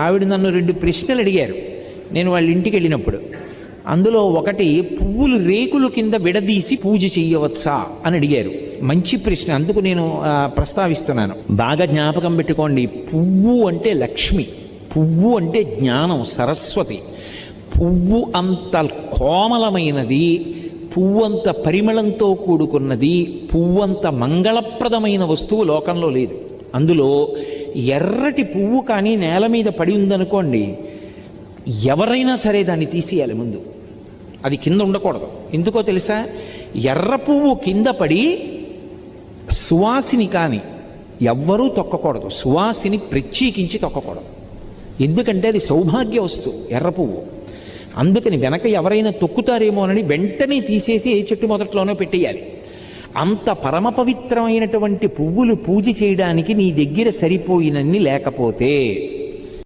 ఆవిడ నన్ను 2 ప్రశ్నలు అడిగారు నేను వాళ్ళ ఇంటికి వెళ్ళినప్పుడు. అందులో ఒకటి, పువ్వులు రేకులు కింద విడదీసి పూజ చెయ్యవచ్చా అని అడిగారు. మంచి ప్రశ్న, అందుకు నేను ప్రస్తావిస్తున్నాను. బాగా జ్ఞాపకం పెట్టుకోండి, పువ్వు అంటే లక్ష్మి, పువ్వు అంటే జ్ఞానం, సరస్వతి. పువ్వు అంత కోమలమైనది, పువ్వంత పరిమళంతో కూడుకున్నది, పువ్వంత మంగళప్రదమైన వస్తువు లోకంలో లేదు. అందులో ఎర్రటి పువ్వు కానీ నేల మీద పడి ఉందనుకోండి, ఎవరైనా సరే దాన్ని తీసేయాలి ముందు, అది కింద ఉండకూడదు. ఎందుకో తెలుసా? ఎర్ర పువ్వు కింద పడి సువాసిని కానీ ఎవ్వరూ తొక్కకూడదు, సువాసిని ప్రత్యేకించి తొక్కకూడదు. ఎందుకంటే అది సౌభాగ్య వస్తువు ఎర్ర పువ్వు. అందుకని వెనక ఎవరైనా తొక్కుతారేమోనని వెంటనే తీసేసి ఏ చెట్టు మొదట్లోనో పెట్టేయాలి. అంత పరమ పవిత్రమైనటువంటి పువ్వులు పూజ చేయడానికి నీ దగ్గర సరిపోయినన్ని లేకపోతే